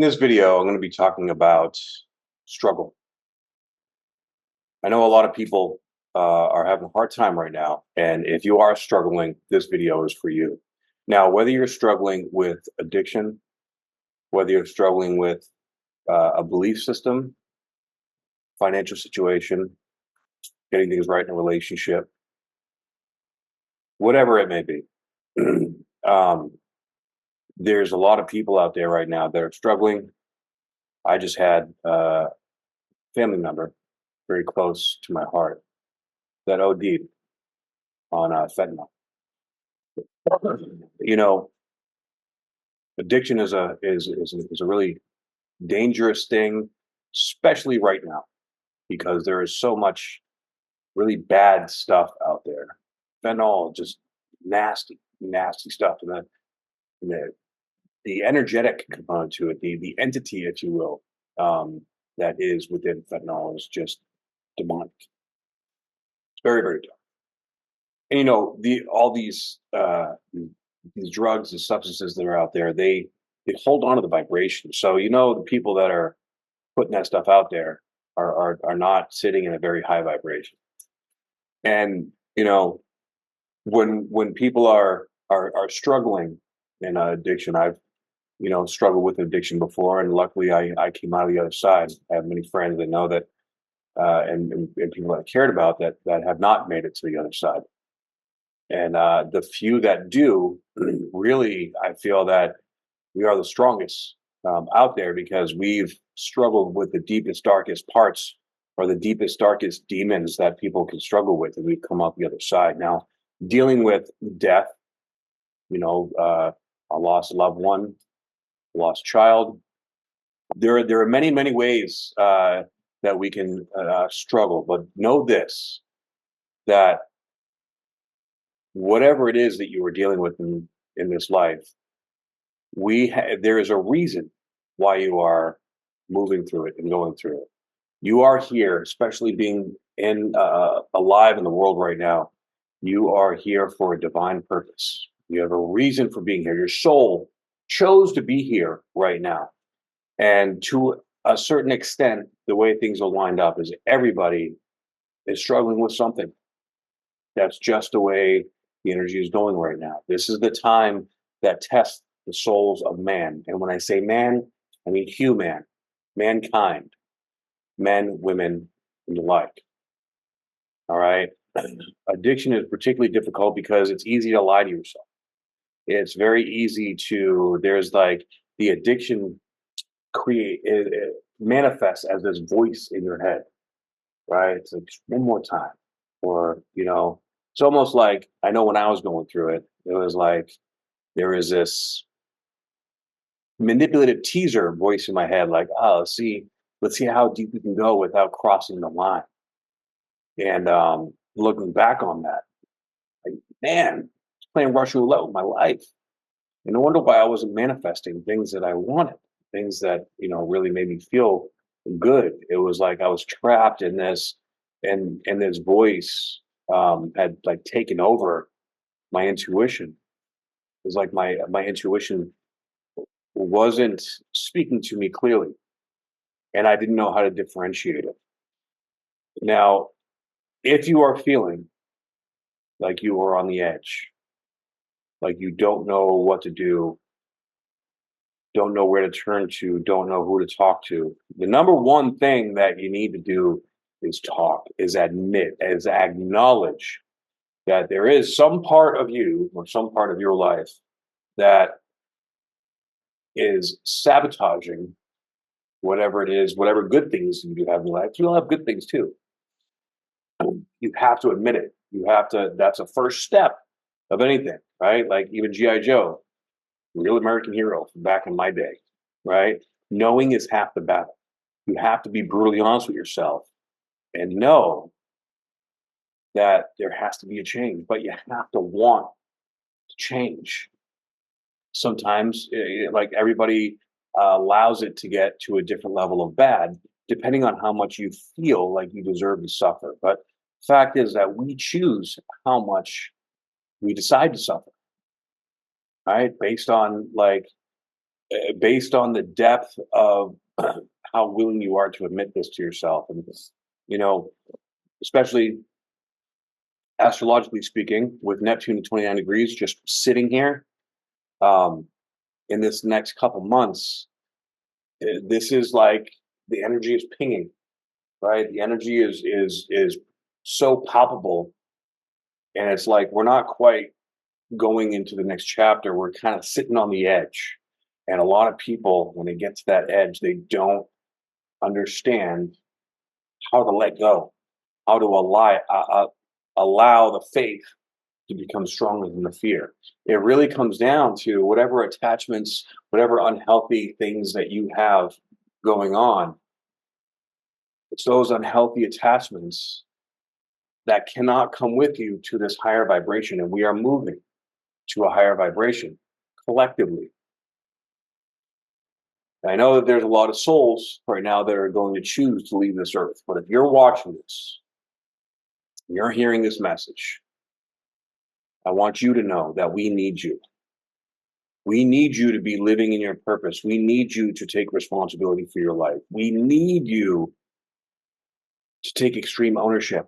In this video, I'm going to be talking about struggle. I know a lot of people are having a hard time right now, and if you are struggling, this video is for you. Now, whether you're struggling with addiction, whether you're struggling with a belief system, financial situation, getting things right in a relationship, whatever it may be, um, there's a lot of people out there right now that are struggling. I just had a family member very close to my heart that OD'd on fentanyl. You know, addiction is a really dangerous thing, especially right now, because there is so much really bad stuff out there. Fentanyl, just nasty, nasty stuff, and the energetic component to it, the entity, if you will, that is within fentanyl is just demonic. It's very, very dark. And all these drugs and substances that are out there, they hold on to the vibration. So the people that are putting that stuff out there are not sitting in a very high vibration. And when people are struggling in addiction, I've struggled with addiction before, and luckily I came out of the other side. I have many friends that know that, and people that I cared about that have not made it to the other side. And the few that do, really, I feel that we are the strongest out there because we've struggled with the deepest, darkest parts or the deepest, darkest demons that people can struggle with, and we've come out the other side. Now, dealing with death, a lost loved one, a lost child, there are many, many ways that we can struggle. But know this, that whatever it is that you are dealing with in this life, there is a reason why you are moving through it and going through it. You are here, especially being alive in the world right now. You are here for a divine purpose. You have a reason for being here. Your soul chose to be here right now. And to a certain extent, the way things are lined up is everybody is struggling with something. That's just the way the energy is going right now. This is the time that tests the souls of man. And when I say man, I mean human, mankind, men, women, and the like. All right. Addiction is particularly difficult because it's easy to lie to yourself. It's very easy there's like the addiction it manifests as this voice in your head, right? It's like, one more time. Or, it's almost like, I know when I was going through it, it was like there is this manipulative teaser voice in my head, like, oh, let's see how deep we can go without crossing the line. And looking back on that, like, man, I was playing Russian roulette with my life. And no wonder why I wasn't manifesting things that I wanted, things that, really made me feel good. It was like I was trapped in this, and this voice had like taken over my intuition. It was like my intuition wasn't speaking to me clearly, and I didn't know how to differentiate it. Now, if you are feeling like you are on the edge, like you don't know what to do, don't know where to turn to, don't know who to talk to, the number one thing that you need to do is talk, is acknowledge that there is some part of you or some part of your life that is sabotaging whatever it is, whatever good things you have in life. You'll have good things too. You have to admit it. That's a first step of anything, right? Like even G.I. Joe, real American hero from back in my day, right? Knowing is half the battle. You have to be brutally honest with yourself and know that there has to be a change, but you have to want to change. Sometimes, like everybody allows it to get to a different level of bad, depending on how much you feel like you deserve to suffer. But fact is that we choose how much we decide to suffer, right? Based on like based on the depth of how willing you are to admit this to yourself. And, you know, especially astrologically speaking, with Neptune at 29 degrees, just sitting here um, in this next couple months, this is like the energy is pinging, right? The energy is so palpable, and it's like we're not quite going into the next chapter. We're kind of sitting on the edge, and a lot of people, when they get to that edge, they don't understand how to let go, how to allow the faith to become stronger than the fear. It really comes down to whatever attachments, whatever unhealthy things that you have going on. It's those unhealthy attachments that cannot come with you to this higher vibration. And we are moving to a higher vibration collectively. I know that there's a lot of souls right now that are going to choose to leave this earth. But if you're watching this, you're hearing this message, I want you to know that we need you. We need you to be living in your purpose. We need you to take responsibility for your life. We need you to take extreme ownership,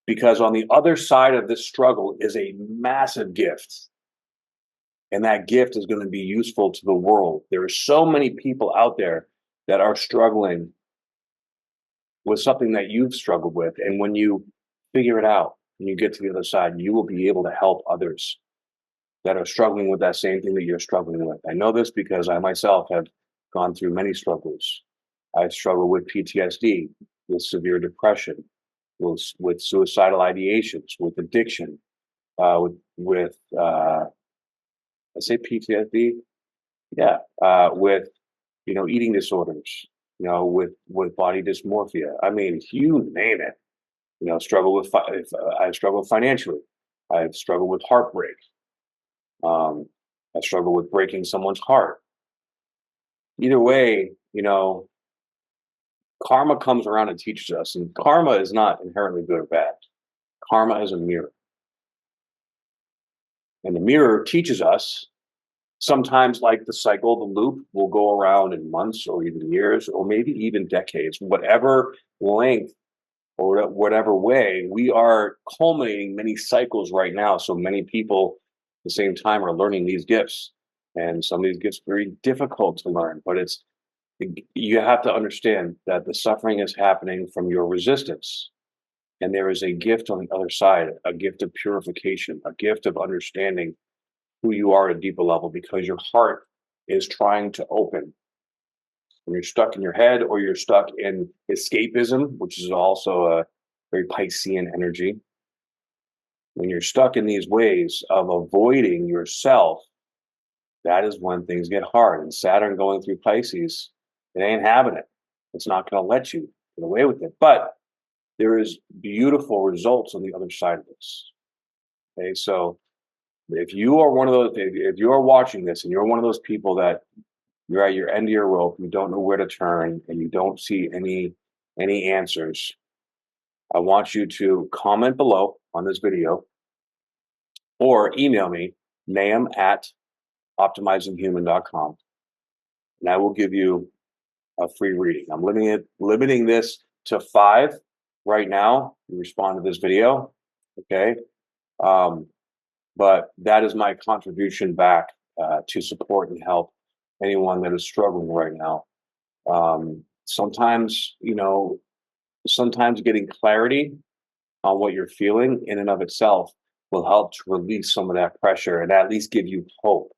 because on the other side of this struggle is a massive gift. And that gift is going to be useful to the world. There are so many people out there that are struggling with something that you've struggled with. And when you figure it out and you get to the other side, you will be able to help others that are struggling with that same thing that you're struggling with. I know this because I myself have gone through many struggles. I struggle with PTSD, with severe depression, with suicidal ideations, with addiction, with I say PTSD, yeah, with eating disorders, with body dysmorphia. I mean, you name it. Struggle with I've struggled financially. I've struggled with heartbreak. I struggle with breaking someone's heart. Either way, karma comes around and teaches us, and karma is not inherently good or bad. Karma is a mirror, and the mirror teaches us. Sometimes, like the cycle, the loop will go around in months or even years or maybe even decades, whatever length or whatever way. We are culminating many cycles right now. So many people at the same time are learning these gifts. And some of these gifts are very difficult to learn, but you have to understand that the suffering is happening from your resistance. And there is a gift on the other side, a gift of purification, a gift of understanding who you are at a deeper level, because your heart is trying to open. When you're stuck in your head or you're stuck in escapism, which is also a very Piscean energy, when you're stuck in these ways of avoiding yourself, that is when things get hard. And Saturn going through Pisces, it ain't having it. It's not going to let you get away with it. But there is beautiful results on the other side of this. Okay, so if you are one of those, if you are watching this and you're one of those people that you're at your end of your rope, you don't know where to turn, and you don't see any answers, I want you to comment below on this video or email me, nahum@optimizinghuman.com, and I will give you a free reading. I'm limiting this to 5 right now. You respond to this video, okay? But that is my contribution back to support and help anyone that is struggling right now. Sometimes getting clarity on what you're feeling in and of itself will help to release some of that pressure and at least give you hope.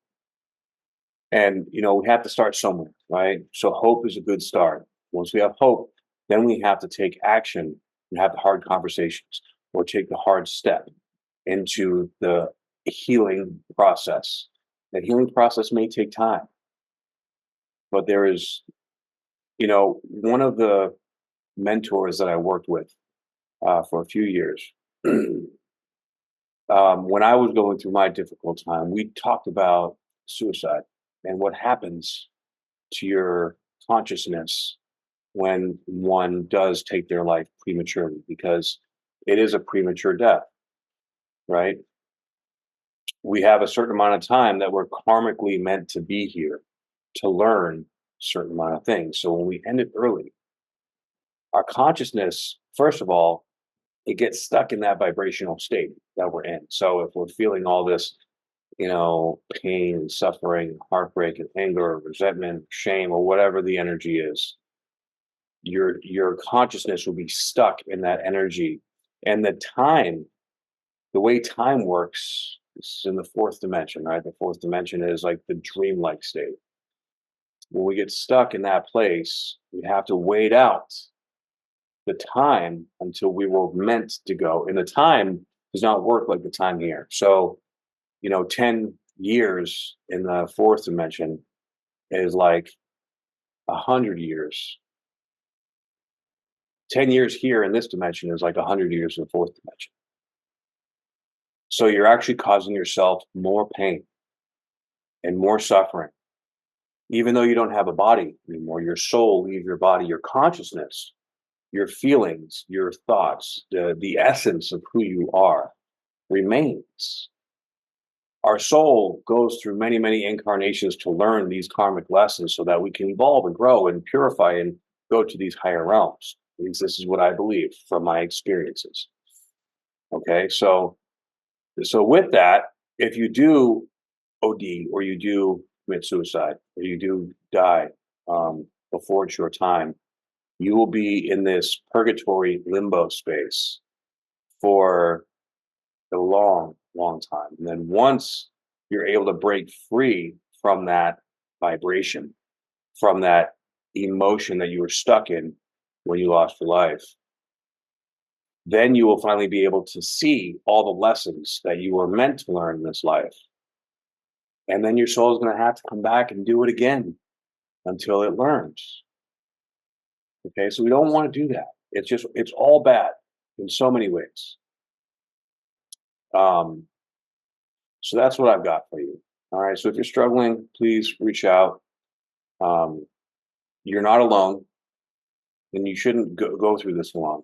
And, we have to start somewhere, right? So hope is a good start. Once we have hope, then we have to take action and have the hard conversations or take the hard step into the healing process. The healing process may take time, but there is, one of the mentors that I worked with for a few years, when I was going through my difficult time, we talked about suicide and what happens to your consciousness when one does take their life prematurely, because it is a premature death, right? We have a certain amount of time that we're karmically meant to be here. to learn a certain amount of things. So when we end it early, our consciousness, first of all, it gets stuck in that vibrational state that we're in. So if we're feeling all this, pain and suffering, heartbreak and anger, or resentment, shame, or whatever the energy is, your consciousness will be stuck in that energy. And the way time works, this is in the fourth dimension, right? The fourth dimension is like the dreamlike state. When we get stuck in that place, we have to wait out the time until we were meant to go. And the time does not work like the time here. So, 10 years in the fourth dimension is like 100 years. 10 years here in this dimension is like 100 years in the fourth dimension. So you're actually causing yourself more pain and more suffering. Even though you don't have a body anymore, your soul leaves your body, your consciousness, your feelings, your thoughts, the essence of who you are remains. Our soul goes through many, many incarnations to learn these karmic lessons so that we can evolve and grow and purify and go to these higher realms. At least this is what I believe from my experiences. Okay, so with that, if you do OD or you do commit suicide or you do die before it's your time, you will be in this purgatory limbo space for a long, long time. And then once you're able to break free from that vibration, from that emotion that you were stuck in when you lost your life, then you will finally be able to see all the lessons that you were meant to learn in this life. And then your soul is going to have to come back and do it again until it learns. Okay, so we don't want to do that. It's all bad in so many ways. So that's what I've got for you. All right. So if you're struggling, please reach out. You're not alone, and you shouldn't go through this alone.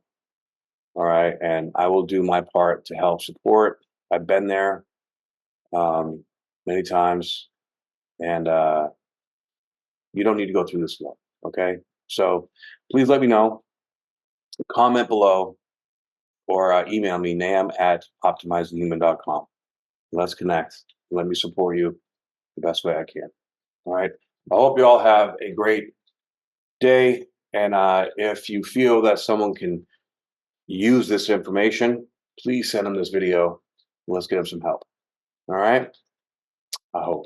All right. And I will do my part to help support. I've been there many times, and you don't need to go through this alone. Okay. So please let me know. Comment below or email me, nam@optimizinghuman.com. Let's connect. Let me support you the best way I can. All right. I hope you all have a great day. And if you feel that someone can use this information, please send them this video. Let's get them some help. All right. I hope.